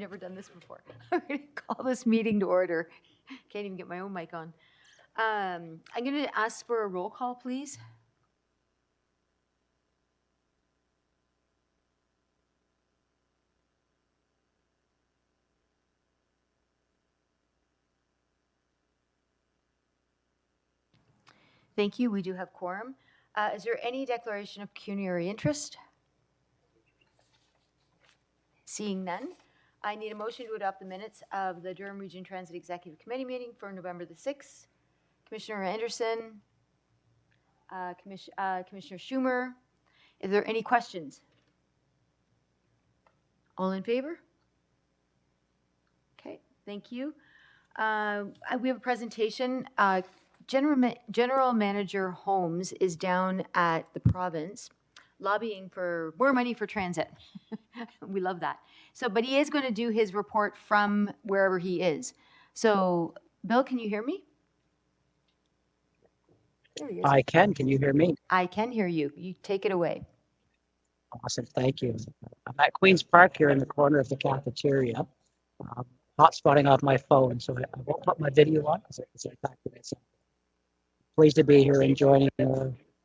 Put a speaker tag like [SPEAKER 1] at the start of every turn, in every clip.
[SPEAKER 1] Never done this before. I'm going to call this meeting to order. Can't even get my own mic on. I'm going to ask for a roll call, please. Thank you. We do have quorum. Is there any declaration of pecuniary interest? Seeing none, I need a motion to adopt the minutes of the Durham Region Transit Executive Committee meeting for November the 6th. Commissioner Anderson, Commissioner Schumer, is there any questions? All in favor? Okay, thank you. We have a presentation. General Manager Holmes is down at the province lobbying for more money for transit. We love that. So, but he is going to do his report from wherever he is. So, Bill, can you hear me?
[SPEAKER 2] There he is. I can. Can you hear me?
[SPEAKER 1] I can hear you. You take it away.
[SPEAKER 2] Awesome. Thank you. I'm at Queen's Park here in the corner of the cafeteria. Hotspotting off my phone, so I won't put my video on because it's activated. Pleased to be here and joining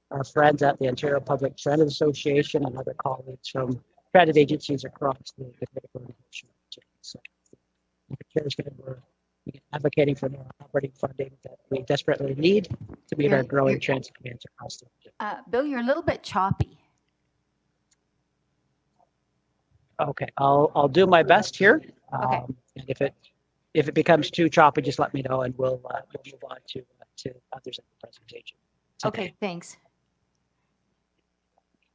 [SPEAKER 2] our friends at the Ontario Public Transit Association and other colleagues from transit agencies across the critical infrastructure. So, we're advocating for more operating funding that we desperately need to meet our growing transit demands across the region.
[SPEAKER 1] Bill, you're a little bit choppy.
[SPEAKER 2] Okay, I'll do my best here.
[SPEAKER 1] Okay.
[SPEAKER 2] And if it becomes too choppy, just let me know, and we'll move on to others in the presentation today.
[SPEAKER 1] Okay, thanks.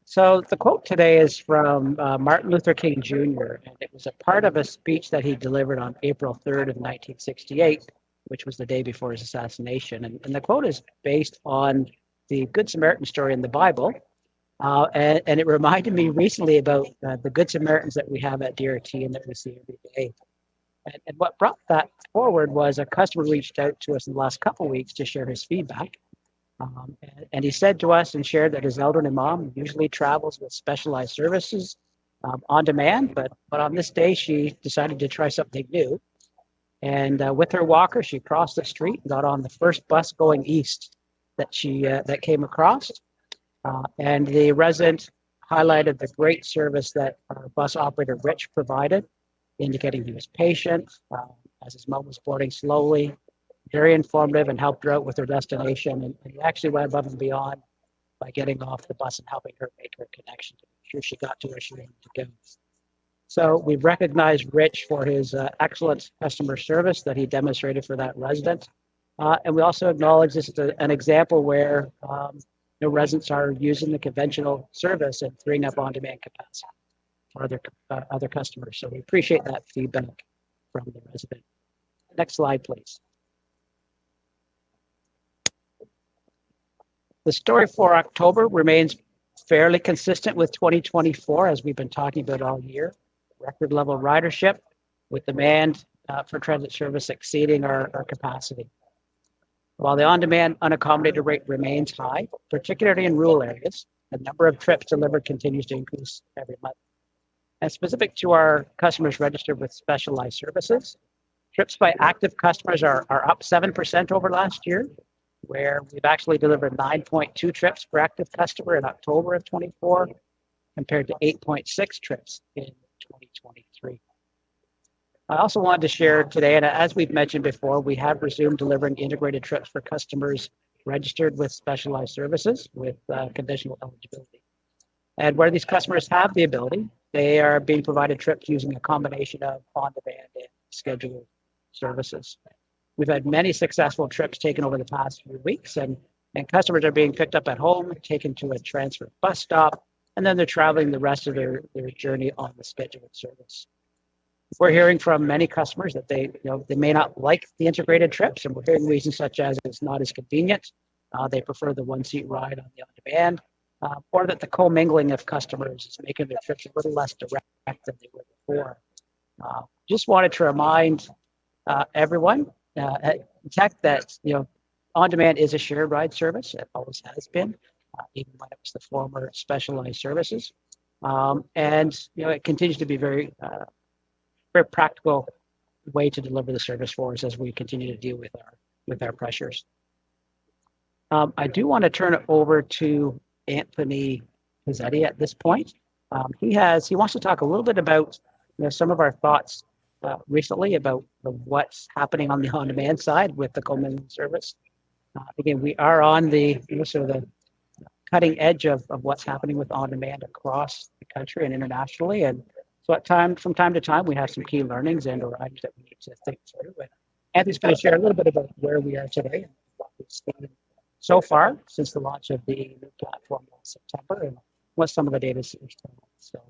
[SPEAKER 2] So the quote today is from Martin Luther King Jr., and it was a part of a speech that he delivered on April 3rd of 1968, which was the day before his assassination. And the quote is based on the Good Samaritan story in the Bible. And it reminded me recently about the Good Samaritans that we have at DRT and that we see every day. And what brought that forward was a customer reached out to us in the last couple of weeks to share his feedback. And he said to us and shared that his elderly mom usually travels with specialized services on demand, but on this day she decided to try something new. And with her walker, she crossed the street and got on the first bus going east that came across. And the resident highlighted the great service that our bus operator, Rich, provided, indicating he was patient as his mom was boarding slowly, very informative, and helped her out with her destination. And he actually went above and beyond by getting off the bus and helping her make her connection to make sure she got to where she wanted to go. So we've recognized Rich for his excellent customer service that he demonstrated for that resident. And we also acknowledge this is an example where residents are using the conventional service and freeing up on-demand capacity for other customers. So we appreciate that feedback from the resident. Next slide, please. The story for October remains fairly consistent with 2024, as we've been talking about all year. Record level ridership with demand for transit service exceeding our capacity. While the on-demand unaccommodated rate remains high, particularly in rural areas, the number of trips delivered continues to increase every month. And specific to our customers registered with specialized services, trips by active customers are up 7% over last year, where we've actually delivered 9.2 trips per active customer in October of 24, compared to 8.6 trips in 2023. I also wanted to share today, and as we've mentioned before, we have resumed delivering integrated trips for customers registered with specialized services with conditional eligibility. And where these customers have the ability, they are being provided trips using a combination of on-demand and scheduled services. We've had many successful trips taken over the past few weeks, and customers are being picked up at home, taken to a transfer bus stop, and then they're traveling the rest of their journey on the scheduled service. We're hearing from many customers that they may not like the integrated trips, and we're hearing reasons such as it's not as convenient, they prefer the one-seat ride on the on-demand, or that the commingling of customers is making their trips a little less direct than they were before. Just wanted to remind everyone at Tech that on-demand is a shared ride service. It always has been, even when it was the former specialized services, and it continues to be very very practical way to deliver the service for us as we continue to deal with our pressures. I do want to turn it over to Anthony Pizzetti at this point. He wants to talk a little bit about some of our thoughts recently about what's happening on the on-demand side with the co-mingled service. Again, we are on the sort of the cutting edge of what's happening with on-demand across the country and internationally. And so from time to time, we have some key learnings and or items that we need to think through. And Anthony's going to share a little bit about where we are today and what we've seen so far since the launch of the new platform last September and what some of the data is telling us. So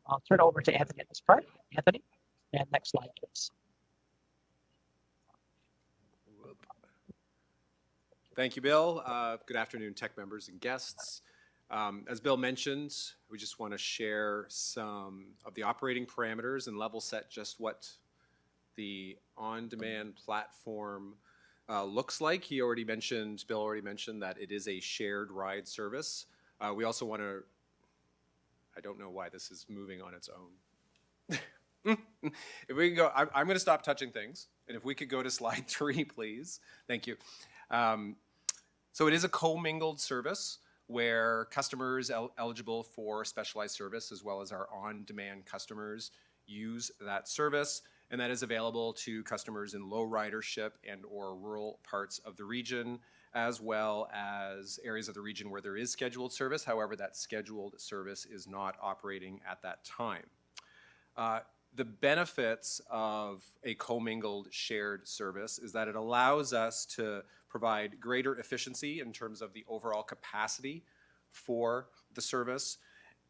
[SPEAKER 2] I'll turn it over to Anthony at this part. Anthony, and next slide, please.
[SPEAKER 3] Thank you, Bill. Good afternoon, tech members and guests. As Bill mentioned, we just want to share some of the operating parameters and level set just what the on-demand platform looks like. Bill already mentioned that it is a shared ride service. We also want to, I don't know why this is moving on its own. If we can go, I'm going to stop touching things. And if we could go to slide 3, please. Thank you. So it is a commingled service where customers eligible for specialized service as well as our on-demand customers use that service. And that is available to customers in low ridership and or rural parts of the region, as well as areas of the region where there is scheduled service. However, that scheduled service is not operating at that time. The benefits of a commingled shared service is that it allows us to provide greater efficiency in terms of the overall capacity for the service.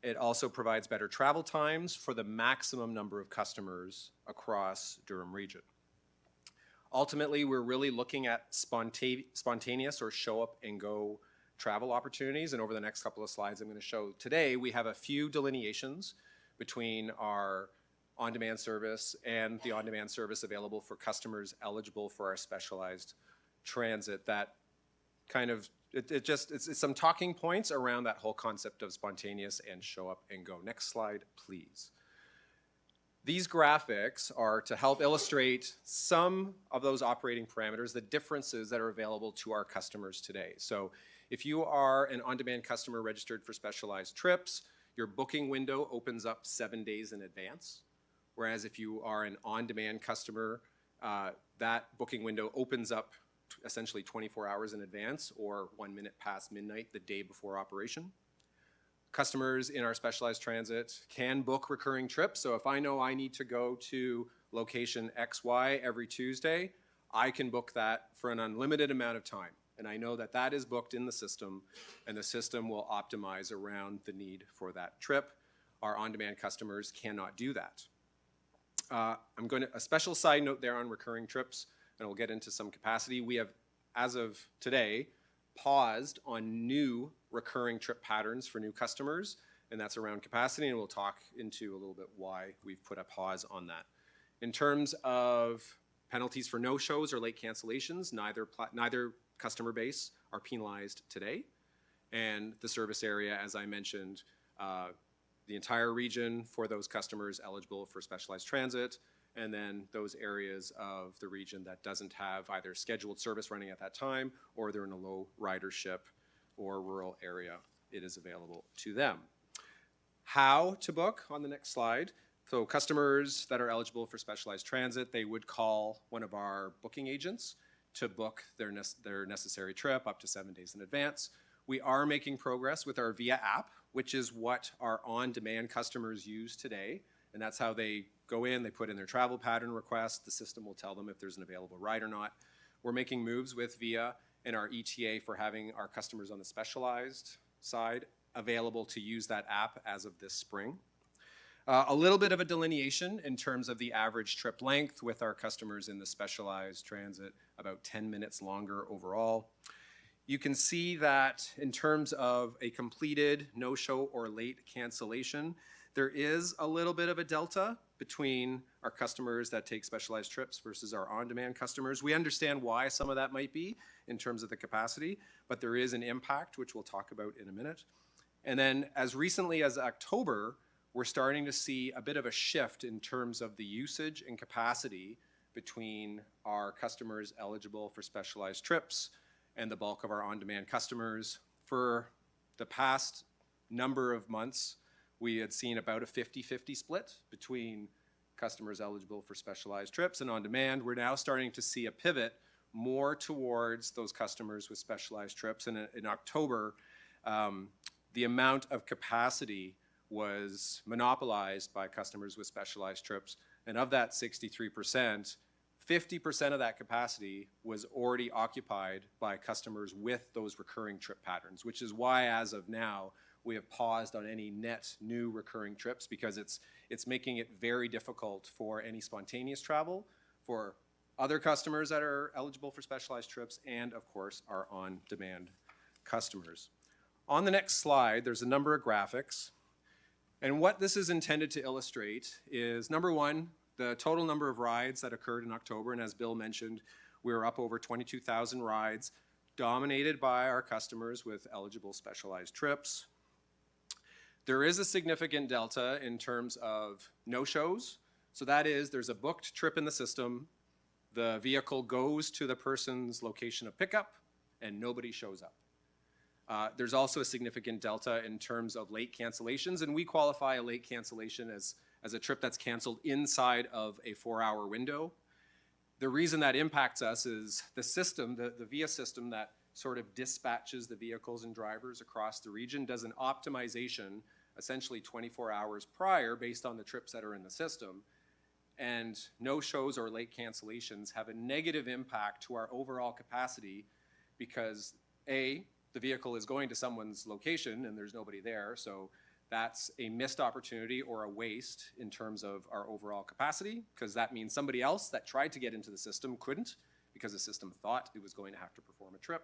[SPEAKER 3] It also provides better travel times for the maximum number of customers across Durham Region. Ultimately, we're really looking at spontaneous or show up and go travel opportunities. And over the next couple of slides I'm going to show today, we have a few delineations between our on-demand service and the on-demand service available for customers eligible for our specialized transit. That kind of, it's some talking points around that whole concept of spontaneous and show up and go. Next slide, please. These graphics are to help illustrate some of those operating parameters, the differences that are available to our customers today. So if you are an on-demand customer registered for specialized trips, your booking window opens up 7 days in advance. Whereas if you are an on-demand customer, that booking window opens up essentially 24 hours in advance or 1 minute past midnight the day before operation. Customers in our specialized transit can book recurring trips. So if I know I need to go to location XY every Tuesday, I can book that for an unlimited amount of time. And I know that that is booked in the system, and the system will optimize around the need for that trip. Our on-demand customers cannot do that. A special side note there on recurring trips, and we'll get into some capacity. We have, as of today, paused on new recurring trip patterns for new customers, and that's around capacity, and we'll talk into a little bit why we've put a pause on that. In terms of penalties for no-shows or late cancellations, neither customer base are penalized today, and the service area, as I mentioned, the entire region for those customers eligible for specialized transit, and then those areas of the region that doesn't have either scheduled service running at that time or they're in a low ridership or rural area, it is available to them. How to book on the next slide. So customers that are eligible for specialized transit, they would call one of our booking agents to book their necessary trip up to 7 days in advance. We are making progress with our VIA app, which is what our on-demand customers use today. And that's how they go in, they put in their travel pattern request. The system will tell them if there's an available ride or not. We're making moves with VIA and our ETA for having our customers on the specialized side available to use that app as of this spring. A little bit of a delineation in terms of the average trip length with our customers in the specialized transit, about 10 minutes longer overall. You can see that in terms of a completed no-show or late cancellation, there is a little bit of a delta between our customers that take specialized trips versus our on-demand customers. We understand why some of that might be in terms of the capacity, but there is an impact, which we'll talk about in a minute. And then as recently as October, we're starting to see a bit of a shift in terms of the usage and capacity between our customers eligible for specialized trips and the bulk of our on-demand customers. For the past number of months, we had seen about a 50-50 split between customers eligible for specialized trips and on-demand. We're now starting to see a pivot more towards those customers with specialized trips. And in October, the amount of capacity was monopolized by customers with specialized trips. And of that 63%, 50% of that capacity was already occupied by customers with those recurring trip patterns, which is why, as of now, we have paused on any net new recurring trips, because it's making it very difficult for any spontaneous travel for other customers that are eligible for specialized trips, and of course our on-demand customers. On the next slide, there's a number of graphics. And what this is intended to illustrate is, number one, the total number of rides that occurred in October. And as Bill mentioned, we were up over 22,000 rides, dominated by our customers with eligible specialized trips. There is a significant delta in terms of no-shows. So that is, there's a booked trip in the system, the vehicle goes to the person's location of pickup, and nobody shows up. There's also a significant delta in terms of late cancellations, and we qualify a late cancellation as a trip that's canceled inside of a 4-hour window. The reason that impacts us is the system, the VIA system that sort of dispatches the vehicles and drivers across the region, does an optimization essentially 24 hours prior based on the trips that are in the system. And no-shows or late cancellations have a negative impact to our overall capacity because, A, the vehicle is going to someone's location and there's nobody there, so that's a missed opportunity or a waste in terms of our overall capacity, because that means somebody else that tried to get into the system couldn't because the system thought it was going to have to perform a trip.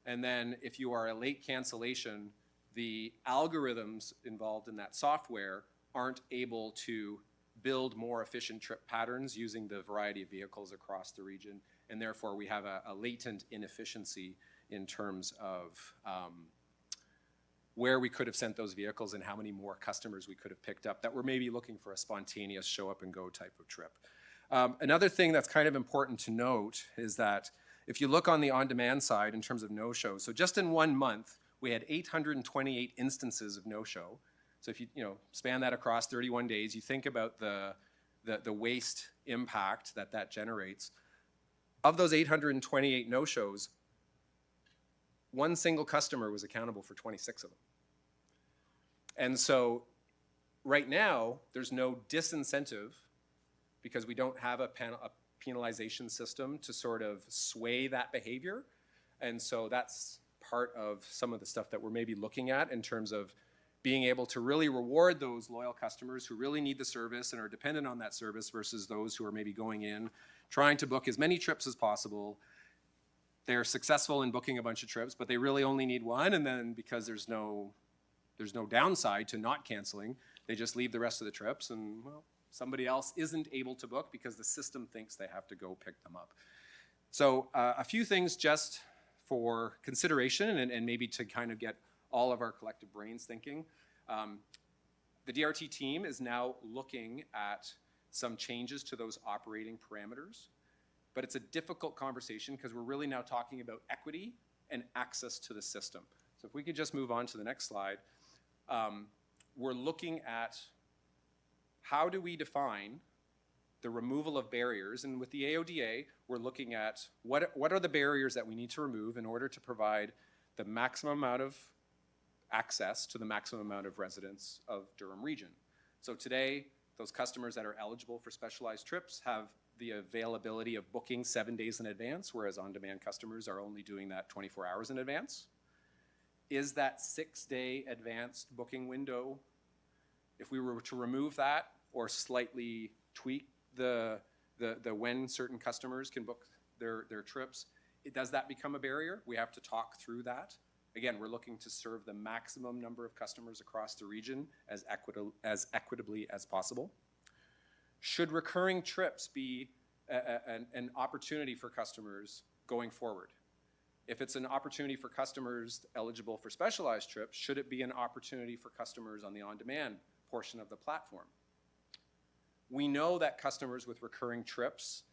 [SPEAKER 3] And then if you are a late cancellation, the algorithms involved in that software aren't able to build more efficient trip patterns using the variety of vehicles across the region, and therefore we have a latent inefficiency in terms of where we could have sent those vehicles and how many more customers we could have picked up that were maybe looking for a spontaneous show up and go type of trip. Another thing that's kind of important to note is that if you look on the on-demand side in terms of no-shows, so just in 1 month, we had 828 instances of no-show. So if you span that across 31 days, you think about the waste impact that generates. Of those 828 no-shows, one single customer was accountable for 26 of them. And so right now, there's no disincentive because we don't have a penalization system to sort of sway that behavior. And so that's part of some of the stuff that we're maybe looking at in terms of being able to really reward those loyal customers who really need the service and are dependent on that service versus those who are maybe going in, trying to book as many trips as possible. They're successful in booking a bunch of trips, but they really only need one. And then because there's no downside to not canceling, they just leave the rest of the trips, and well, somebody else isn't able to book because the system thinks they have to go pick them up. So a few things just for consideration and maybe to kind of get all of our collective brains thinking. The DRT team is now looking at some changes to those operating parameters, but it's a difficult conversation because we're really now talking about equity and access to the system. So if we could just move on to the next slide. We're looking at how do we define the removal of barriers, and with the AODA, we're looking at what are the barriers that we need to remove in order to provide the maximum amount of access to the maximum amount of residents of Durham Region. So today, those customers that are eligible for specialized trips have the availability of booking 7 days in advance, whereas on-demand customers are only doing that 24 hours in advance. Is that 6-day advanced booking window, if we were to remove that or slightly tweak the when certain customers can book their trips, does that become a barrier? We have to talk through that. Again, we're looking to serve the maximum number of customers across the region as equitably as possible. Should recurring trips be an opportunity for customers going forward? If it's an opportunity for customers eligible for specialized trips, should it be an opportunity for customers on the on-demand portion of the platform. We know that customers with recurring trips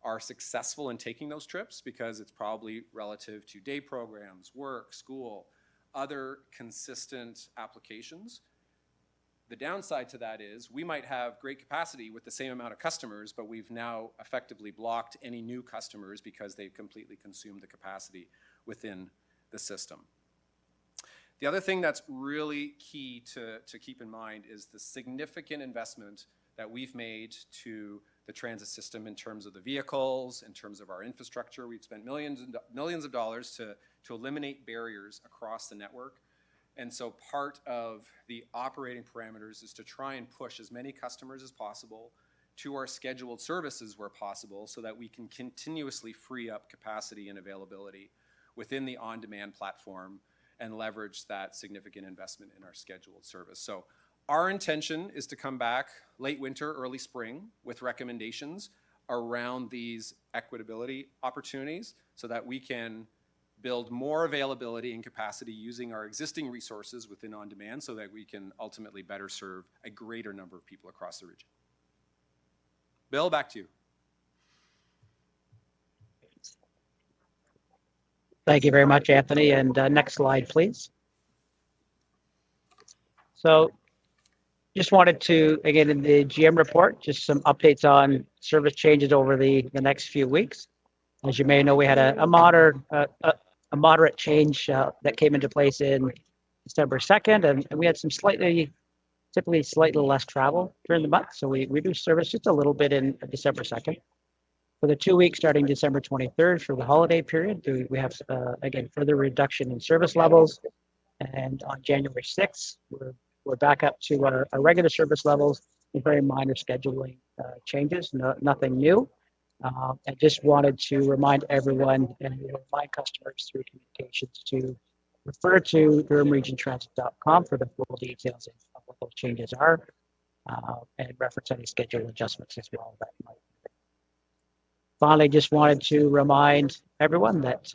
[SPEAKER 3] are successful in taking those trips because it's probably relative to day programs, work, school, other consistent applications. The downside to that is we might have great capacity with the same amount of customers, but we've now effectively blocked any new customers because they've completely consumed the capacity within the system. The other thing that's really key to keep in mind is the significant investment that we've made to the transit system in terms of the vehicles, in terms of our infrastructure. We've spent millions of dollars to eliminate barriers across the network. And so part of the operating parameters is to try and push as many customers as possible to our scheduled services where possible so that we can continuously free up capacity and availability within the on-demand platform and leverage that significant investment in our scheduled service. So our intention is to come back late winter, early spring with recommendations around these equitability opportunities so that we can build more availability and capacity using our existing resources within on-demand so that we can ultimately better serve a greater number of people across the region. Bill, back to you.
[SPEAKER 2] Thank you very much, Anthony. And next slide, please. So just wanted to, again, in the GM report, just some updates on service changes over the next few weeks. As you may know, we had a moderate change that came into place in December 2nd, and we had some typically slightly less travel during the month. So we reduced service just a little bit in December 2nd. For the 2 weeks starting December 23rd for the holiday period, we have, again, further reduction in service levels. And on January 6th, we're back up to our regular service levels with very minor scheduling changes, nothing new. I just wanted to remind everyone and remind customers through communications to refer to durhamregiontransit.com for the full details of what those changes are and reference any schedule adjustments as well that might. Finally, just wanted to remind everyone that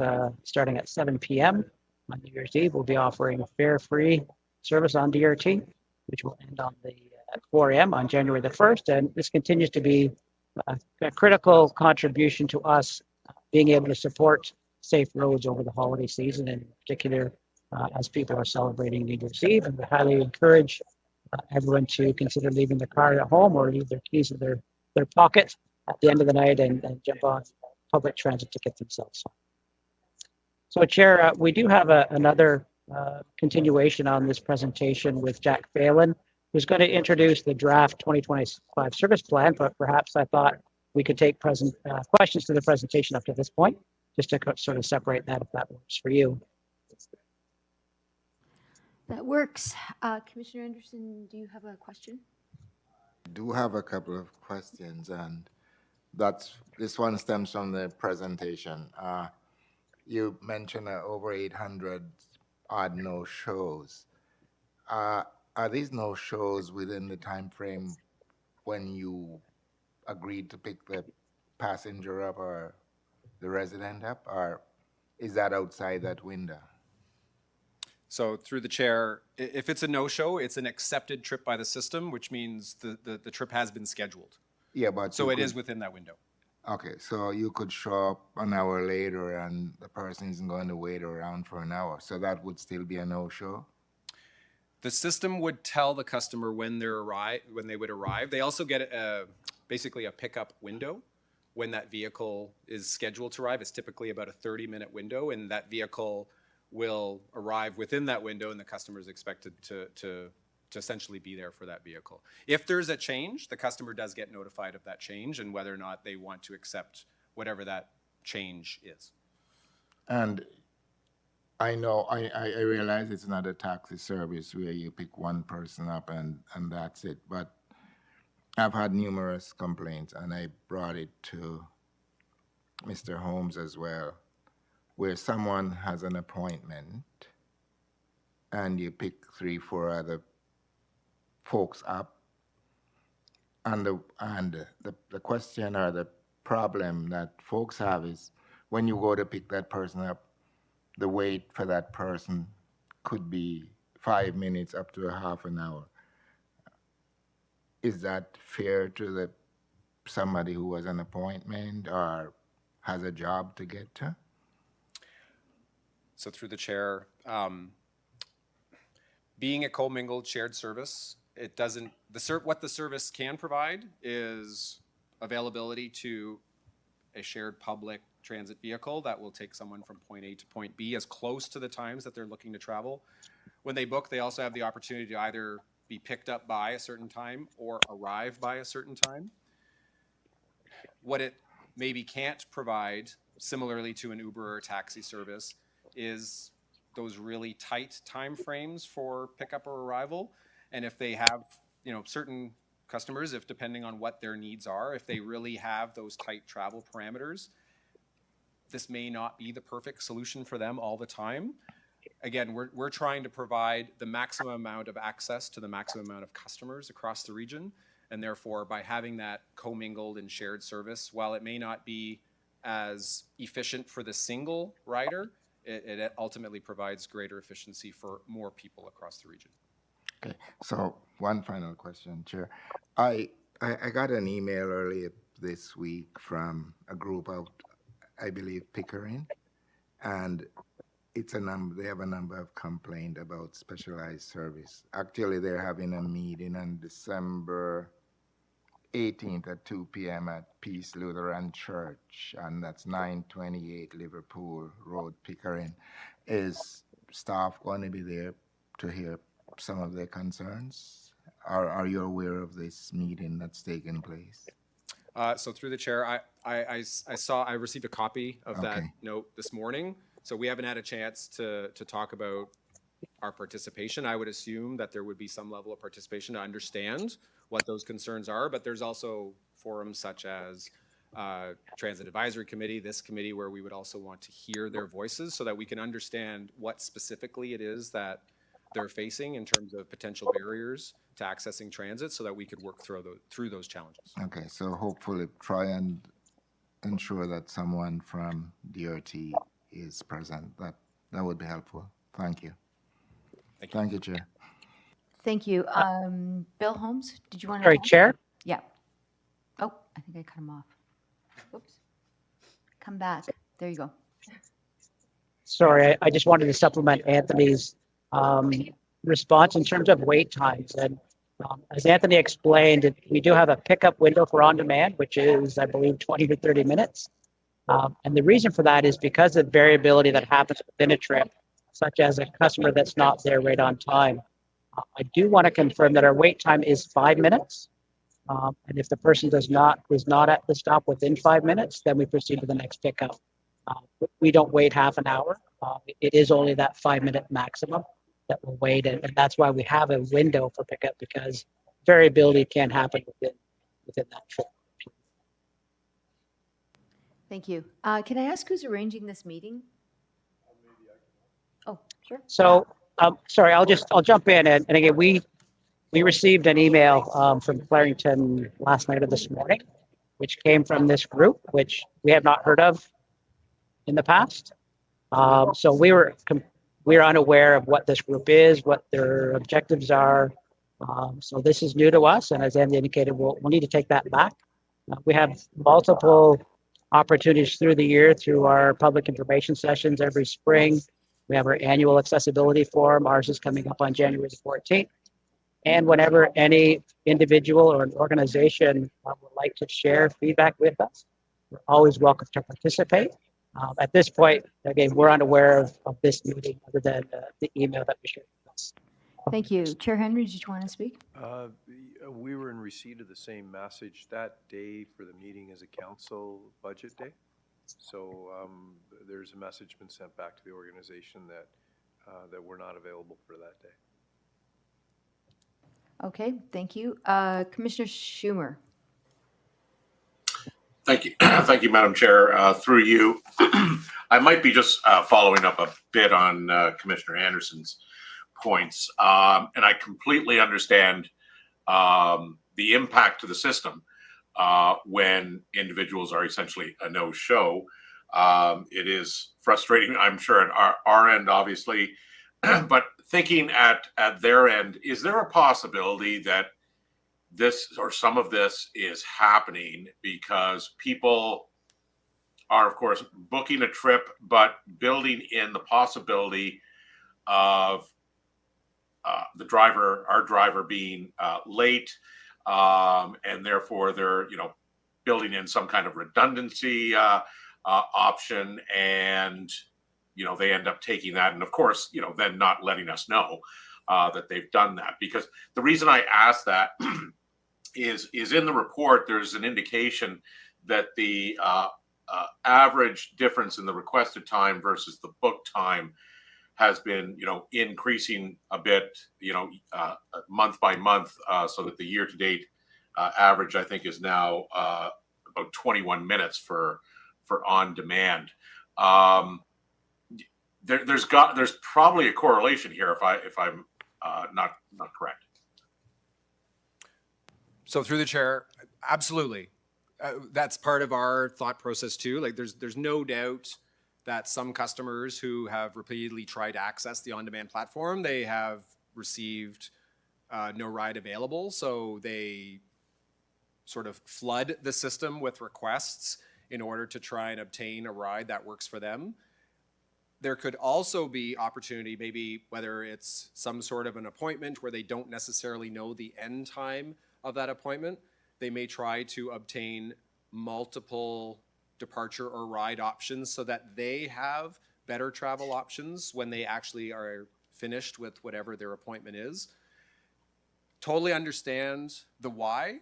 [SPEAKER 2] starting at 7 p.m. on New Year's Eve, we'll be offering fare-free service on DRT, which will end on at 4 a.m. on January the 1st. And this continues to be a critical contribution to us being able to support safe roads over the holiday season, in particular as people are celebrating New Year's Eve. And we highly encourage everyone to consider leaving the car at home or leave their keys in their pocket at the end of the night and jump on public transit to get themselves home. So, Chair, we do have another continuation on this presentation with Jack Phelan, who's going to introduce the draft 2025 service plan, but perhaps I thought we could take questions to the presentation up to this point, just to sort of separate that if that works for you.
[SPEAKER 1] That works. Commissioner Anderson, do you have a question?
[SPEAKER 4] I do have a couple of questions, and this one stems from the presentation. You mentioned over 800 odd no-shows. Are these no-shows within the time frame when you agreed to pick the passenger up or the resident up, or is that outside that window?
[SPEAKER 3] So through the chair, if it's a no-show, it's an accepted trip by the system, which means the trip has been scheduled.
[SPEAKER 4] Yeah, but
[SPEAKER 3] so it is within that window.
[SPEAKER 4] Okay, so you could show up an hour later and the person isn't going to wait around for an hour. So that would still be a no-show?
[SPEAKER 3] The system would tell the customer when they would arrive. They also get basically a pickup window when that vehicle is scheduled to arrive. It's typically about a 30-minute window, and that vehicle will arrive within that window, and the customer is expected to essentially be there for that vehicle. If there's a change, the customer does get notified of that change and whether or not they want to accept whatever that change is.
[SPEAKER 4] And I know, I realize it's not a taxi service where you pick one person up and that's it, but I've had numerous complaints, and I brought it to Mr. Holmes as well, where someone has an appointment and you pick 3-4 other folks up, and the question or the problem that folks have is when you go to pick that person up, the wait for that person could be 5 minutes up to a half an hour. is that fair to the somebody who has an appointment or has a job to get to?
[SPEAKER 3] So through the chair, being a commingled shared service, it doesn't, what the service can provide is availability to a shared public transit vehicle that will take someone from point A to point B as close to the times that they're looking to travel. When they book, they also have the opportunity to either be picked up by a certain time or arrive by a certain time. What it maybe can't provide, similarly to an Uber or taxi service, is those really tight time frames for pickup or arrival. And if they have, certain customers, if depending on what their needs are, if they really have those tight travel parameters, this may not be the perfect solution for them all the time. Again, we're trying to provide the maximum amount of access to the maximum amount of customers across the region. And therefore, by having that commingled and shared service, while it may not be as efficient for the single rider, it ultimately provides greater efficiency for more people across the region.
[SPEAKER 4] Okay, so one final question, Chair. I got an email earlier this week from a group out, I believe, Pickering, and it's a number. They have a number of complaints about specialized service. Actually, they're having a meeting on December 18th at 2 p.m. at Peace Lutheran Church, and that's 928 Liverpool Road, Pickering. Is staff going to be there to hear some of their concerns? Are you aware of this meeting that's taking place?
[SPEAKER 3] So through the chair, I received a copy of that note this morning. So we haven't had a chance to talk about our participation. I would assume that there would be some level of participation to understand what those concerns are, but there's also forums such as Transit Advisory Committee, this committee, where we would also want to hear their voices so that we can understand what specifically it is that they're facing in terms of potential barriers to accessing transit so that we could work through those challenges.
[SPEAKER 4] Okay, so hopefully try and ensure that someone from DOT is present. That would be helpful. Thank you. Thank you, Chair.
[SPEAKER 1] Thank you. Bill Holmes, did you want to?
[SPEAKER 2] Sorry, Chair?
[SPEAKER 1] Yeah. Oh, I think I cut him off. Oops. Come back. There you go.
[SPEAKER 2] Sorry, I just wanted to supplement Anthony's response in terms of wait times. And as Anthony explained, we do have a pickup window for on-demand, which is, I believe, 20 to 30 minutes. And the reason for that is because of variability that happens within a trip, such as a customer that's not there right on time. I do want to confirm that our wait time is 5 minutes. And if the person is not at the stop within 5 minutes, then we proceed to the next pickup. We don't wait half an hour. It is only that 5 minute maximum that we'll wait. And that's why we have a window for pickup, because variability can happen within that trip.
[SPEAKER 1] Thank you. Can I ask who's arranging this meeting? Oh, sure.
[SPEAKER 2] So, sorry, I'll jump in. And again, we received an email from Clarington last night or this morning, which came from this group, which we have not heard of in the past. So we're unaware of what this group is, what their objectives are. So this is new to us, and as Andy indicated, we'll need to take that back. We have multiple opportunities through the year through our public information sessions every spring. We have our annual accessibility forum. Ours is coming up on January the 14th. And whenever any individual or an organization would like to share feedback with us, we're always welcome to participate. At this point, again, we're unaware of this meeting other than the email that we shared with us.
[SPEAKER 1] Thank you. Chair Henry, did you want to speak?
[SPEAKER 5] We were in receipt of the same message that day for the meeting as a council budget day. So there's a message been sent back to the organization that we're not available for that day.
[SPEAKER 1] Okay, thank you. Commissioner Schumer.
[SPEAKER 6] Thank you. Thank you, Madam Chair. Through you, I might be just following up a bit on Commissioner Anderson's points. And I completely understand the impact to the system when individuals are essentially a no-show. It is frustrating, I'm sure, at our end, obviously. But thinking at their end, is there a possibility that this or some of this is happening because people are, of course, booking a trip, but building in the possibility of our driver being late, and therefore they're, building in some kind of redundancy option, and they end up taking that, and of course, then not letting us know that they've done that. Because the reason I asked that is in the report, there's an indication that the average difference in the requested time versus the book time has been, increasing a bit, month by month, so that the year-to-date average, I think, is now about 21 minutes for on demand. There's probably a correlation here if I'm not correct.
[SPEAKER 3] So through the chair, absolutely. That's part of our thought process too. Like there's no doubt that some customers who have repeatedly tried to access the on-demand platform, they have received no ride available. So they sort of flood the system with requests in order to try and obtain a ride that works for them. There could also be opportunity, maybe whether it's some sort of an appointment where they don't necessarily know the end time of that appointment, they may try to obtain multiple departure or ride options so that they have better travel options when they actually are finished with whatever their appointment is. Totally understand the why.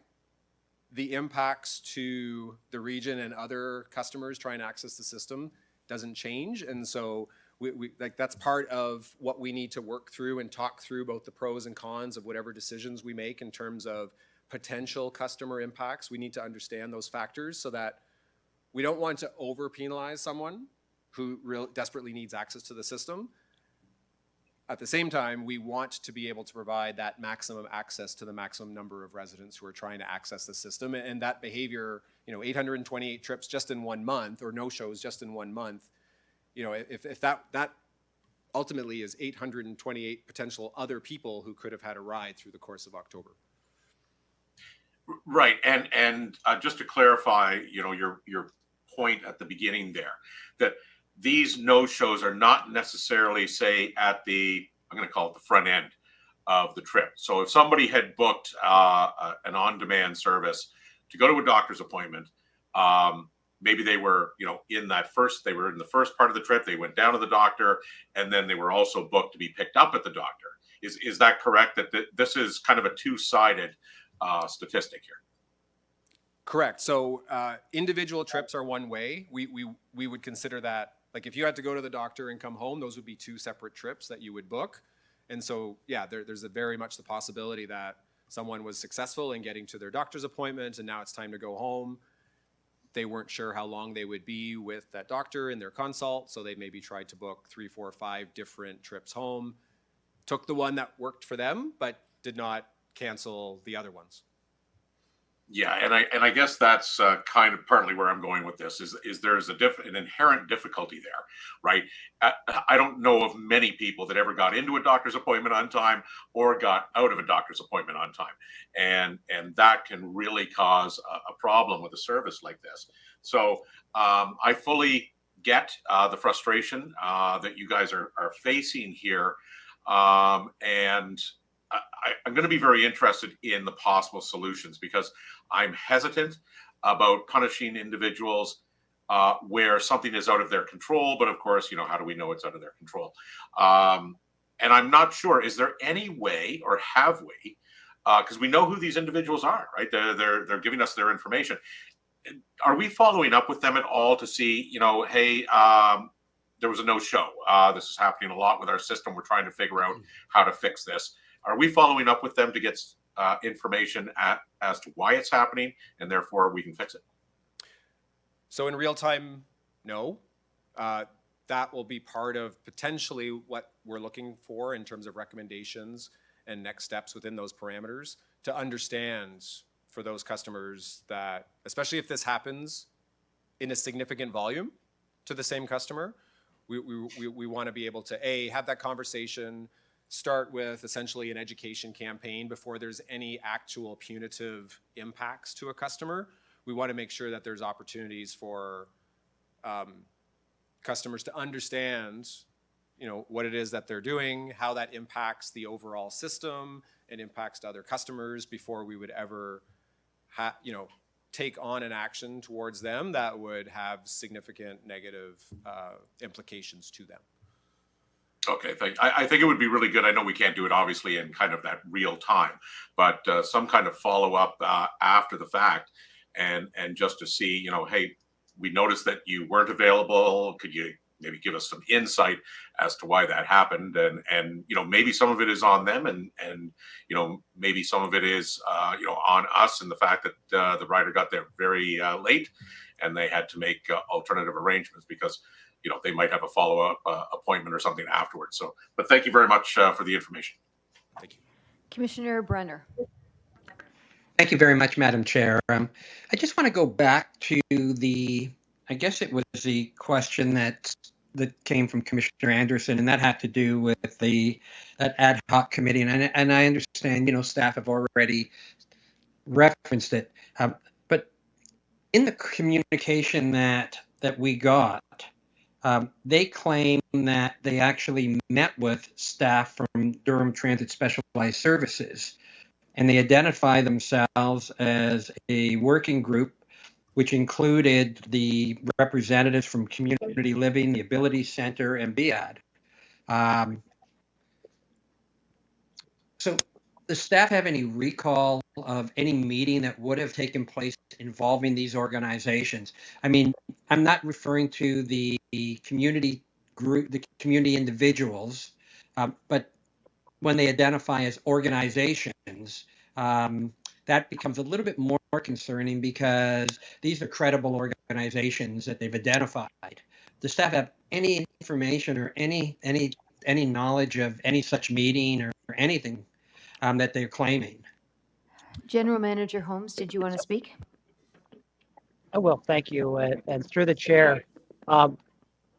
[SPEAKER 3] The impacts to the region and other customers trying to access the system doesn't change. And so we like that's part of what we need to work through and talk through, both the pros and cons of whatever decisions we make in terms of potential customer impacts. We need to understand those factors so that we don't want to over penalize someone who desperately needs access to the system. At the same time, we want to be able to provide that maximum access to the maximum number of residents who are trying to access the system. And that behavior, 828 trips just in 1 month, or no shows just in 1 month, if that ultimately is 828 potential other people who could have had a ride through the course of October.
[SPEAKER 6] Right, and just to clarify, your point at the beginning there, that these no-shows are not necessarily, say, at the, I'm going to call it the front end of the trip. So if somebody had booked an on-demand service to go to a doctor's appointment, maybe they were, in the first part of the trip, they went down to the doctor, and then they were also booked to be picked up at the doctor. Is that correct? That this is kind of a two-sided statistic here?
[SPEAKER 3] Correct. So individual trips are one way. We would consider that, like if you had to go to the doctor and come home, those would be two separate trips that you would book. And so, yeah, there's very much the possibility that someone was successful in getting to their doctor's appointment and now it's time to go home. They weren't sure how long they would be with that doctor in their consult, so they maybe tried to book 3, 4, 5 different trips home, took the one that worked for them, but did not cancel the other ones.
[SPEAKER 6] Yeah, and I guess that's kind of partly where I'm going with this is there's an inherent difficulty there, right? I don't know of many people that ever got into a doctor's appointment on time or got out of a doctor's appointment on time, and that can really cause a problem with a service like this. So I fully get the frustration that you guys are facing here, and I'm going to be very interested in the possible solutions, because I'm hesitant about punishing individuals where something is out of their control. But of course, how do we know it's out of their control? And I'm not sure, is there any way, or have we, because we know who these individuals are, right? They're giving us their information. Are we following up with them at all to see, hey, there was a no-show. This is happening a lot with our system. We're trying to figure out how to fix this. Are we following up with them to get information as to why it's happening, and therefore we can fix it?
[SPEAKER 3] So in real time, no. That will be part of potentially what we're looking for in terms of recommendations and next steps within those parameters, to understand for those customers that, especially if this happens in a significant volume to the same customer, we want to be able to have that conversation, start with essentially an education campaign before there's any actual punitive impacts to a customer. We want to make sure that there's opportunities for customers to understand, what it is that they're doing, how that impacts the overall system and impacts to other customers before we would ever take on an action towards them that would have significant negative implications to them.
[SPEAKER 6] Okay, I think it would be really good. I know we can't do it obviously in kind of that real time, but some kind of follow up after the fact, and just to see, hey, we noticed that you weren't available. Could you maybe give us some insight as to why that happened? And maybe some of it is on them, and maybe some of it is on us, and the fact that the rider got there very late, and they had to make alternative arrangements because they might have a follow-up appointment or something afterwards. So, but thank you very much for the information.
[SPEAKER 3] Thank you.
[SPEAKER 1] Commissioner Brenner.
[SPEAKER 7] Thank you very much, Madam Chair. I just want to go back to I guess it was the question that came from Commissioner Anderson, and that had to do with that ad hoc committee. And I understand, staff have already referenced it. But in the communication that we got, they claim that they actually met with staff from Durham Transit Specialized Services, and they identify themselves as a working group, which included the representatives from Community Living, the Ability Center, and BIAD. So does staff have any recall of any meeting that would have taken place involving these organizations? I mean, I'm not referring to the community group, the community individuals, but when they identify as organizations, that becomes a little bit more concerning because these are credible organizations that they've identified. Does staff have any information or any knowledge of any such meeting or anything that they're claiming?
[SPEAKER 1] General Manager Holmes, did you want to speak?
[SPEAKER 2] I will, thank you. And through the chair,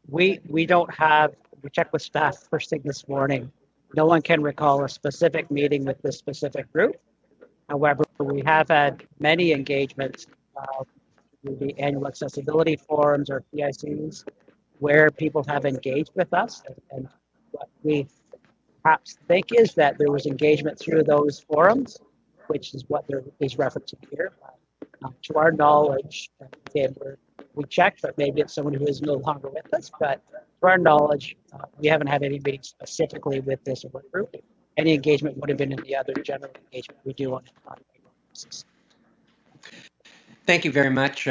[SPEAKER 2] we don't have, we checked with staff first thing this morning. No one can recall a specific meeting with this specific group. However, we have had many engagements through the annual accessibility forums or PICs where people have engaged with us. And what we perhaps think is that there was engagement through those forums, which is what is referencing here. To our knowledge, again, we checked, but maybe it's someone who is no longer with us. But to our knowledge, we haven't had any meetings specifically with this work group. Any engagement would have been in the other general engagement we do on a regular basis.
[SPEAKER 7] Thank you very much,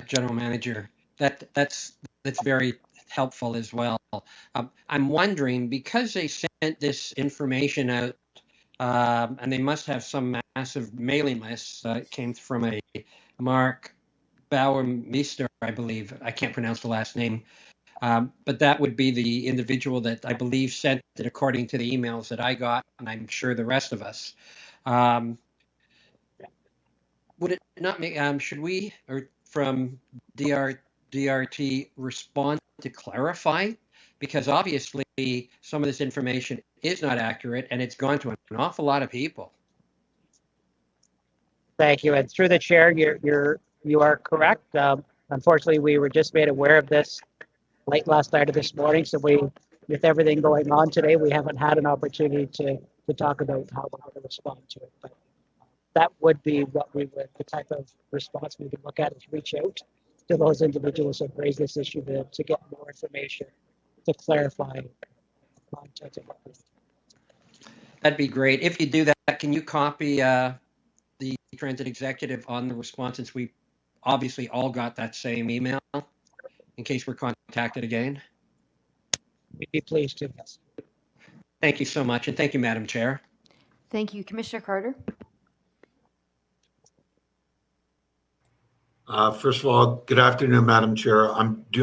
[SPEAKER 7] General Manager. That's very helpful as well. I'm wondering, because they sent this information out, and they must have some massive mailing list. It came from a Mark Bauermeister, I believe. I can't pronounce the last name. But that would be the individual that I believe sent it according to the emails that I got, and I'm sure the rest of us. Would it not make, should we, or from DRT, respond to clarify? Because obviously some of this information is not accurate, and it's gone to an awful lot of people.
[SPEAKER 2] Thank you. And through the chair, you are correct. Unfortunately, we were just made aware of this late last night or this morning. So with everything going on today, we haven't had an opportunity to talk about how we're going to respond to it. But that would be the type of response we would look at is reach out to those individuals who have raised this issue to get more information, to clarify content of what we're doing.
[SPEAKER 7] That'd be great. If you do that, can you copy the transit executive on the response, since we obviously all got that same email, in case we're contacted again?
[SPEAKER 2] We'd be pleased to, yes.
[SPEAKER 7] Thank you so much, and thank you, Madam Chair.
[SPEAKER 1] Thank you. Commissioner Carter?
[SPEAKER 8] First of all, good afternoon, Madam Chair.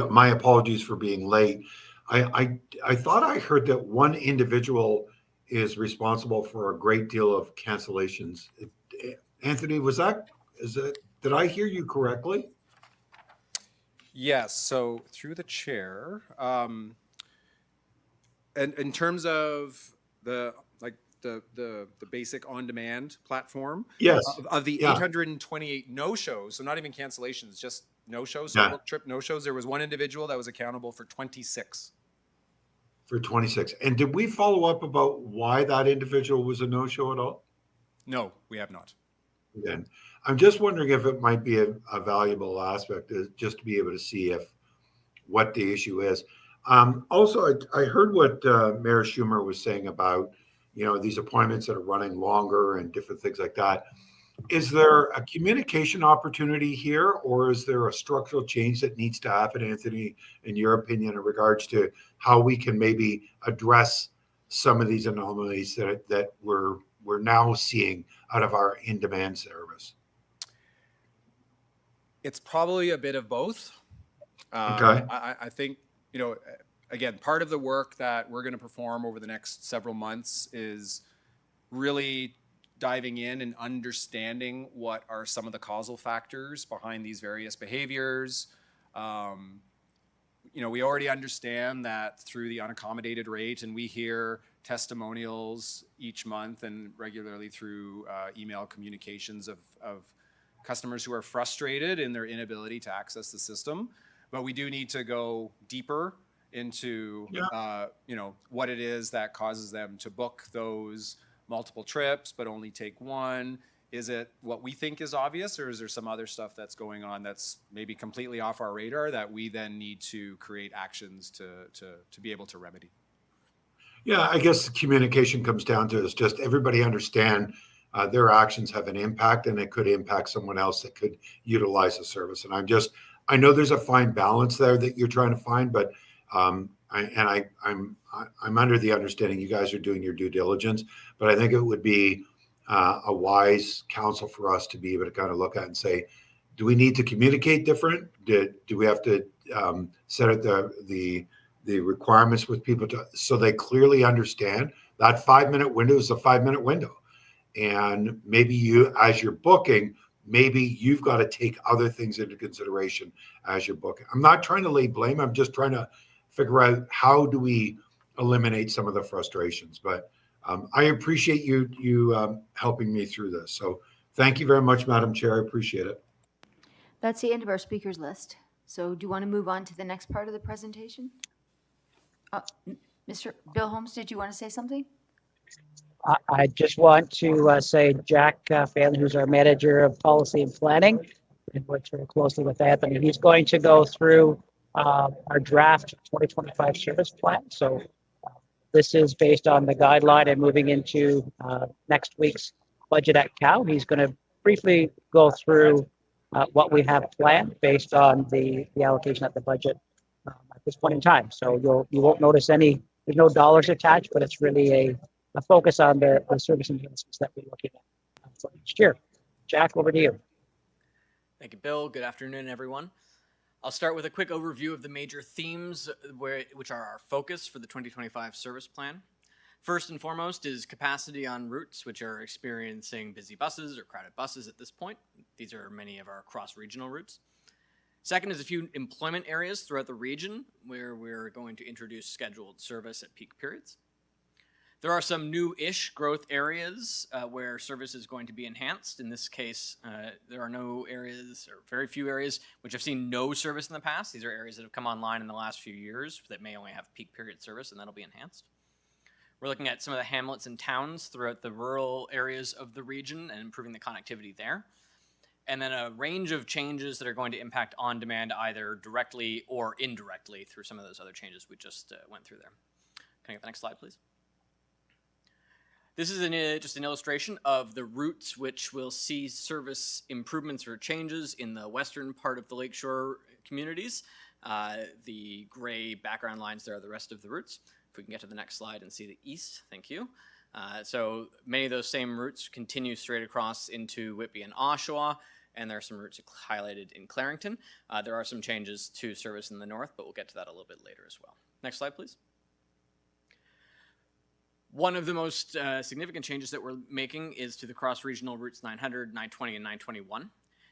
[SPEAKER 8] My apologies for being late. I thought I heard that one individual is responsible for a great deal of cancellations. Anthony, did I hear you correctly?
[SPEAKER 3] Yes, so through the chair, and in terms of the basic on-demand platform.
[SPEAKER 8] Yes.
[SPEAKER 3] Of the
[SPEAKER 8] Yeah.
[SPEAKER 3] 828 no-shows, so not even cancellations, just no-shows, so
[SPEAKER 8] Yeah.
[SPEAKER 3] book trip no-shows, there was one individual that was accountable for 26.
[SPEAKER 8] For 26. And did we follow up about why that individual was a no-show at all?
[SPEAKER 3] No, we have not.
[SPEAKER 8] Then I'm just wondering if it might be a valuable aspect just to be able to see what the issue is. Also, I heard what Mayor Schumer was saying about, these appointments that are running longer and different things like that. Is there a communication opportunity here, or is there a structural change that needs to happen, Anthony, in your opinion, in regards to how we can maybe address some of these anomalies that we're now seeing out of our in-demand service?
[SPEAKER 3] It's probably a bit of both.
[SPEAKER 8] Okay.
[SPEAKER 3] I think, again, part of the work that we're going to perform over the next several months is really diving in and understanding what are some of the causal factors behind these various behaviors. We already understand that through the unaccommodated rate, and we hear testimonials each month and regularly through email communications of customers who are frustrated in their inability to access the system. But we do need to go deeper into, what it is that causes them to book those multiple trips, but only take one. Is it what we think is obvious, or is there some other stuff that's going on that's maybe completely off our radar that we then need to create actions to be able to remedy?
[SPEAKER 8] Yeah, I guess communication comes down to is just everybody understand their actions have an impact, and it could impact someone else that could utilize the service. And I know there's a fine balance there that you're trying to find, but I'm under the understanding you guys are doing your due diligence, but I think it would be a wise counsel for us to be able to kind of look at and say, do we need to communicate different? Do we have to set out the requirements with people so they clearly understand that 5-minute window is a 5-minute window? And maybe you, as you're booking, maybe you've got to take other things into consideration as you're booking. I'm not trying to lay blame. I'm just trying to figure out how do we eliminate some of the frustrations. But I appreciate you helping me through this. So thank you very much, Madam Chair. I appreciate it.
[SPEAKER 1] That's the end of our speakers list. So do you want to move on to the next part of the presentation? Mr. Bill Holmes, did you want to say something?
[SPEAKER 2] I just want to say Jack Phelan, who's our manager of policy and planning, and works very closely with Anthony. He's going to go through our draft 2025 service plan. So this is based on the guideline and moving into next week's budget at COW. He's going to briefly go through what we have planned based on the allocation at the budget at this point in time. So you won't notice there's no dollars attached, but it's really a focus on the service enhancements that we're looking at for next year. Jack, over to you.
[SPEAKER 9] Thank you, Bill. Good afternoon, everyone. I'll start with a quick overview of the major themes which are our focus for the 2025 service plan. First and foremost is capacity on routes which are experiencing busy buses or crowded buses at this point. These are many of our cross-regional routes. Second is a few employment areas throughout the region where we're going to introduce scheduled service at peak periods. There are some new-ish growth areas where service is going to be enhanced. In this case, there are no areas, or very few areas, which have seen no service in the past. These are areas that have come online in the last few years that may only have peak period service, and that'll be enhanced. We're looking at some of the hamlets and towns throughout the rural areas of the region and improving the connectivity there. And then a range of changes that are going to impact on-demand either directly or indirectly through some of those other changes we just went through there. Can I get the next slide, please? This is just an illustration of the routes which will see service improvements or changes in the western part of the Lakeshore communities. The gray background lines there are the rest of the routes. If we can get to the next slide and see the east, thank you. So many of those same routes continue straight across into Whitby and Oshawa, and there are some routes highlighted in Clarington. There are some changes to service in the north, but we'll get to that a little bit later as well. Next slide, please. One of the most significant changes that we're making is to the cross-regional routes 900, 920, and 921.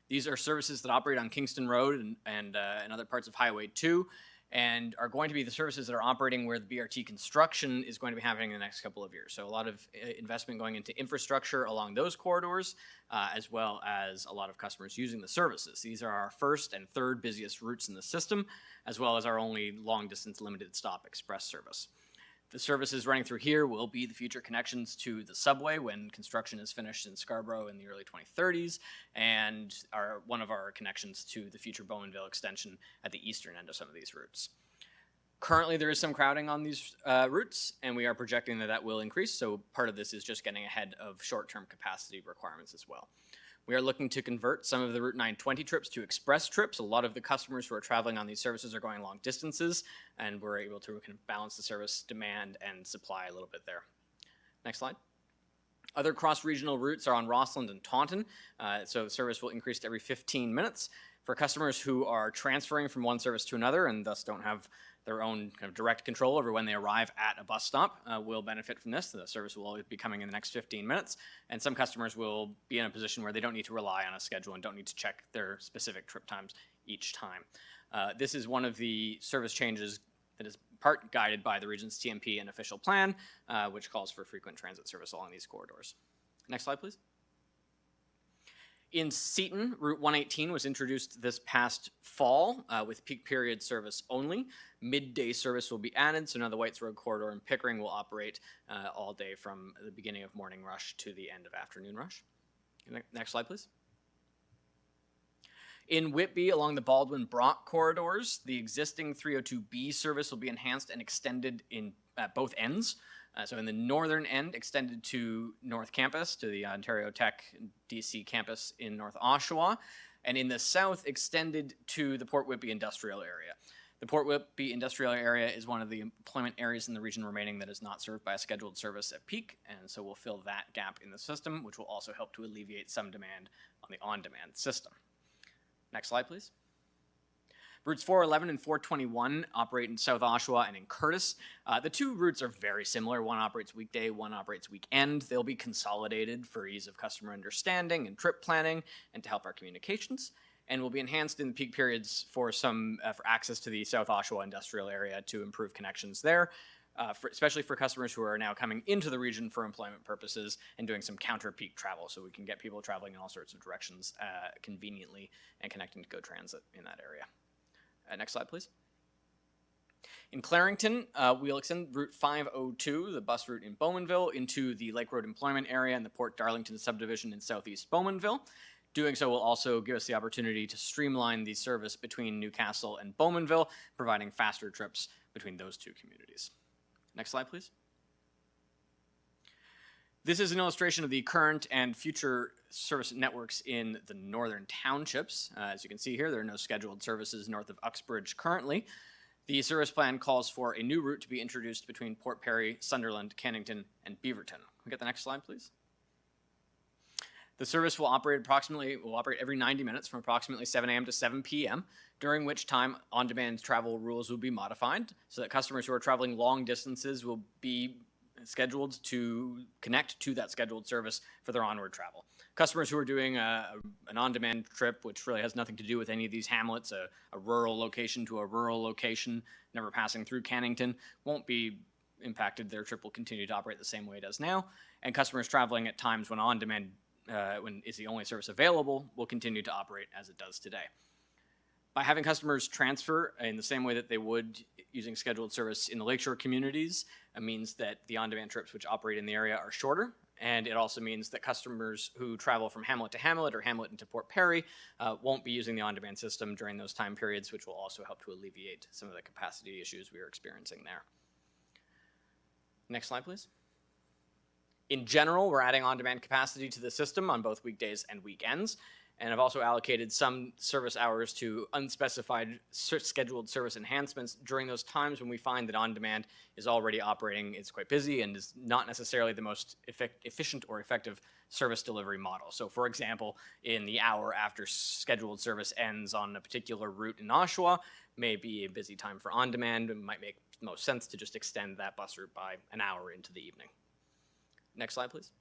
[SPEAKER 9] These are services that operate on Kingston Road and other parts of Highway 2, and are going to be the services that are operating where the BRT construction is going to be happening in the next couple of years. So a lot of investment going into infrastructure along those corridors, as well as a lot of customers using the services. These are our first and third busiest routes in the system, as well as our only long-distance limited stop express service. The services running through here will be the future connections to the subway when construction is finished in Scarborough in the early 2030s, and are one of our connections to the future Bowmanville extension at the eastern end of some of these routes. Currently, there is some crowding on these routes, and we are projecting that that will increase, so part of this is just getting ahead of short-term capacity requirements as well. We are looking to convert some of the Route 920 trips to express trips. A lot of the customers who are traveling on these services are going long distances, and we're able to kind of balance the service demand and supply a little bit there. Next slide. Other cross-regional routes are on Rossland and Taunton, so the service will increase to every 15 minutes. For customers who are transferring from one service to another and thus don't have their own kind of direct control over when they arrive at a bus stop, will benefit from this. The service will always be coming in the next 15 minutes, and some customers will be in a position where they don't need to rely on a schedule and don't need to check their specific trip times each time. This is one of the service changes that is part guided by the region's TMP and official plan, which calls for frequent transit service along these corridors. Next slide, please. In Seton, Route 118 was introduced this past fall with peak period service only. Midday service will be added, so now the Whites Road corridor in Pickering will operate all day from the beginning of morning rush to the end of afternoon rush. Next slide, please. In Whitby, along the Baldwin-Brock corridors, the existing 302B service will be enhanced and extended at both ends. So in the northern end, extended to North Campus, to the Ontario Tech DC campus in North Oshawa, and in the south, extended to the Port Whitby industrial area. The Port Whitby industrial area is one of the employment areas in the region remaining that is not served by a scheduled service at peak, and so we'll fill that gap in the system, which will also help to alleviate some demand on the on-demand system. Next slide, please. Routes 411 and 421 operate in South Oshawa and in Curtis. The two routes are very similar. One operates weekday, one operates weekend. They'll be consolidated for ease of customer understanding and trip planning and to help our communications, and will be enhanced in peak periods for for access to the South Oshawa industrial area to improve connections there, especially for customers who are now coming into the region for employment purposes and doing some counter-peak travel, so we can get people traveling in all sorts of directions conveniently and connecting to GO Transit in that area. Next slide, please. In Clarington, we'll extend Route 502, the bus route in Bowmanville, into the Lake Road employment area and the Port Darlington subdivision in southeast Bowmanville. Doing so will also give us the opportunity to streamline the service between Newcastle and Bowmanville, providing faster trips between those two communities. Next slide, please. This is an illustration of the current and future service networks in the northern townships. As you can see here, there are no scheduled services north of Uxbridge currently. The service plan calls for a new route to be introduced between Port Perry, Sunderland, Cannington, and Beaverton. Can we get the next slide, please? The service will operate every 90 minutes from approximately 7 a.m. to 7 p.m., during which time on-demand travel rules will be modified so that customers who are traveling long distances will be scheduled to connect to that scheduled service for their onward travel. Customers who are doing an on-demand trip, which really has nothing to do with any of these hamlets, a rural location to a rural location, never passing through Cannington, won't be impacted. Their trip will continue to operate the same way it does now. And customers traveling at times when on-demand when it's the only service available, will continue to operate as it does today. By having customers transfer in the same way that they would using scheduled service in the lakeshore communities, it means that the on-demand trips which operate in the area are shorter, and it also means that customers who travel from hamlet to hamlet or hamlet into Port Perry won't be using the on-demand system during those time periods, which will also help to alleviate some of the capacity issues we are experiencing there. Next slide, please. In general, we're adding on-demand capacity to the system on both weekdays and weekends, and I've also allocated some service hours to unspecified scheduled service enhancements during those times when we find that on-demand is already operating, it's quite busy, and is not necessarily the most efficient or effective service delivery model. So for example, in the hour after scheduled service ends on a particular route in Oshawa, may be a busy time for on-demand, and might make the most sense to just extend that bus route by an hour into the evening. Next slide, please.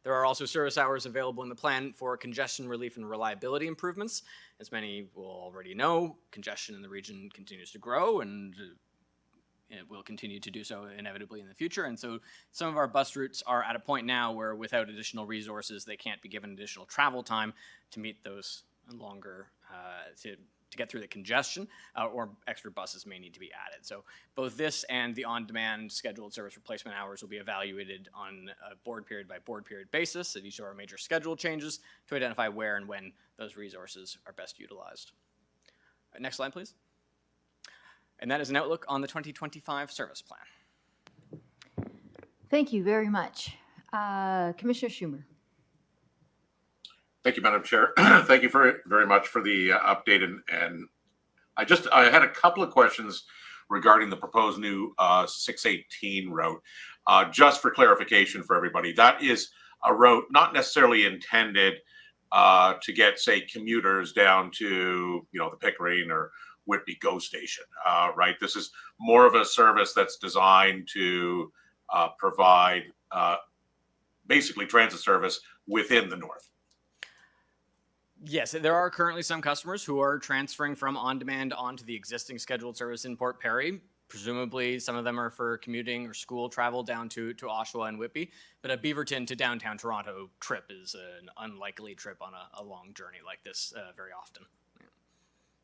[SPEAKER 9] There are also service hours available in the plan for congestion relief and reliability improvements. As many will already know, congestion in the region continues to grow, and it will continue to do so inevitably in the future. And so some of our bus routes are at a point now where without additional resources, they can't be given additional travel time to meet those longer, to get through the congestion, or extra buses may need to be added. So both this and the on-demand scheduled service replacement hours will be evaluated on a board period by board period basis at each of our major schedule changes to identify where and when those resources are best utilized. Next slide, please. And that is an outlook on the 2025 service plan.
[SPEAKER 1] Thank you very much. Commissioner Schumer.
[SPEAKER 6] Thank you, Madam Chair. Thank you very much for the update. And I had a couple of questions regarding the proposed new 618 route. Just for clarification for everybody, that is a route not necessarily intended to get, say, commuters down to, the Pickering or Whitby GO station, right? This is more of a service that's designed to provide basically transit service within the north.
[SPEAKER 9] Yes, there are currently some customers who are transferring from on-demand onto the existing scheduled service in Port Perry. Presumably, some of them are for commuting or school travel down to Oshawa and Whitby. But a Beaverton to downtown Toronto trip is an unlikely trip on a long journey like this very often.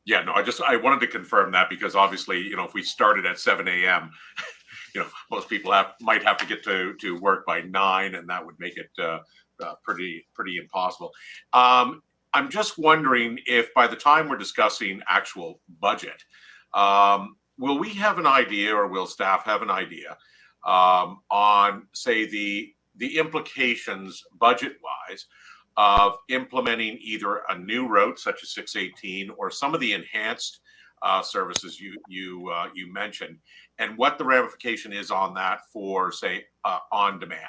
[SPEAKER 6] Yeah, no, I wanted to confirm that because obviously, if we started at 7 a.m., most people might have to get to work by 9, and that would make it pretty impossible. I'm just wondering if by the time we're discussing actual budget, will we have an idea, or will staff have an idea on, say, the implications budget-wise of implementing either a new route such as 618 or some of the enhanced services you mentioned, and what the ramification is on that for, say, on demand,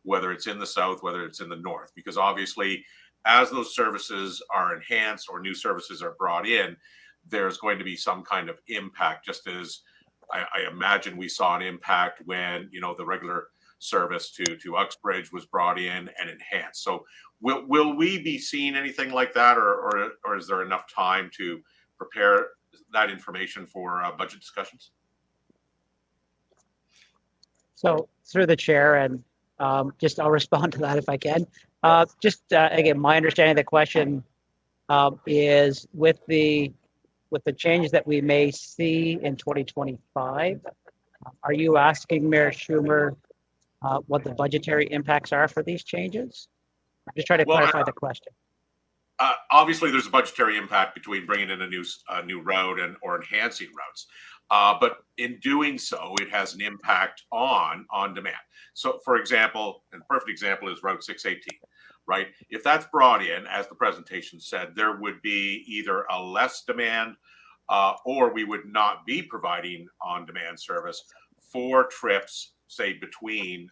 [SPEAKER 6] whether it's in the south, whether it's in the north, because obviously, as those services are enhanced or new services are brought in, there's going to be some kind of impact, just as I imagine we saw an impact when, the regular service to Uxbridge was brought in and enhanced. So will we be seeing anything like that, or is there enough time to prepare that information for budget discussions?
[SPEAKER 2] So through the chair, and I'll respond to that if I can. Again, my understanding of the question is with the changes that we may see in 2025, are you asking Mayor Schumer what the budgetary impacts are for these changes? I'm just trying to clarify the question.
[SPEAKER 6] Obviously, there's a budgetary impact between bringing in a new route or enhancing routes. But in doing so, it has an impact on demand. So, for example, and a perfect example is Route 618, right? If that's brought in, as the presentation said, there would be either a less demand or we would not be providing on-demand service for trips, say, between,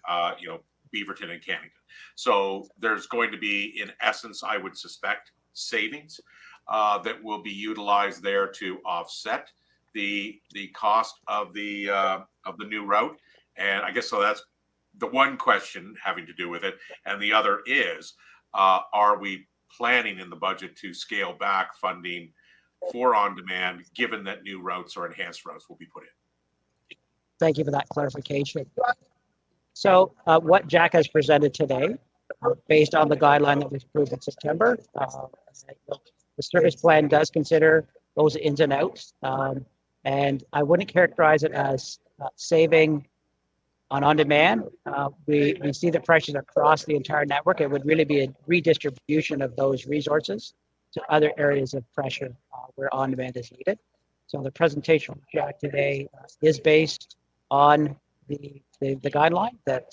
[SPEAKER 6] Beaverton and Cannington. So there's going to be, in essence, I would suspect, savings that will be utilized there to offset the cost of the new route. And I guess so that's the one question having to do with it. And the other is, are we planning in the budget to scale back funding for on-demand, given that new routes or enhanced routes will be put in?
[SPEAKER 2] Thank you for that clarification. So what Jack has presented today, based on the guideline that was approved in September, the service plan does consider those ins and outs. And I wouldn't characterize it as saving on demand. We see the pressures across the entire network. It would really be a redistribution of those resources to other areas of pressure where on demand is needed. So the presentation from Jack today is based on the guideline that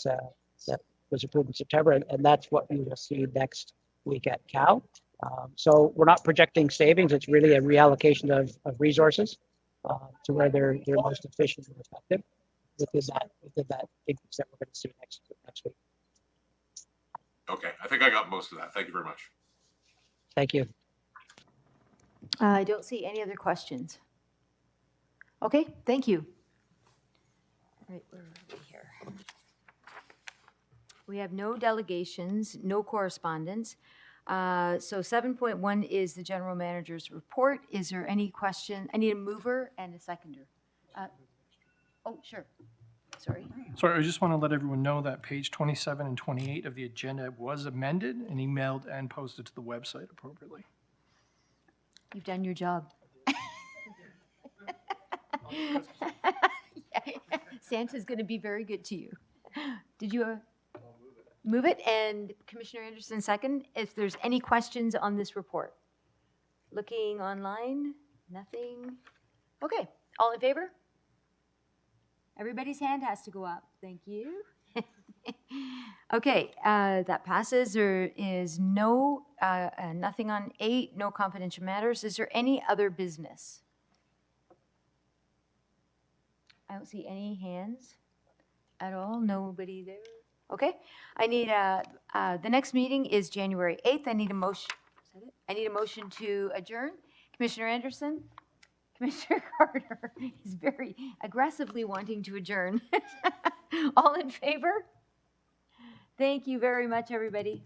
[SPEAKER 2] was approved in September, and that's what we will see next week at Cal. So we're not projecting savings. It's really a reallocation of resources to where they're most efficient and effective within that increase that we're going to see next week.
[SPEAKER 6] Okay, I think I got most of that. Thank you very much.
[SPEAKER 2] Thank you.
[SPEAKER 1] I don't see any other questions. Okay, thank you. All right, where are we here? We have no delegations, no correspondence. So 7.1 is the general manager's report. Is there any question? I need a mover and a seconder. Oh, sure. Sorry.
[SPEAKER 10] Sorry, I just want to let everyone know that page 27 and 28 of the agenda was amended and emailed and posted to the website appropriately.
[SPEAKER 1] You've done your job. Santa's going to be very good to you. Did you move it? And Commissioner Anderson second. If there's any questions on this report. Looking online, nothing. Okay, all in favor? Everybody's hand has to go up. Thank you. Okay, that passes. There is no, nothing on 8, no confidential matters. Is there any other business? I don't see any hands at all. Nobody there. Okay, I need the next meeting is January 8th. I need a motion. Is that it? I need a motion to adjourn. Commissioner Anderson? Commissioner Carter is very aggressively wanting to adjourn. All in favor? Thank you very much, everybody.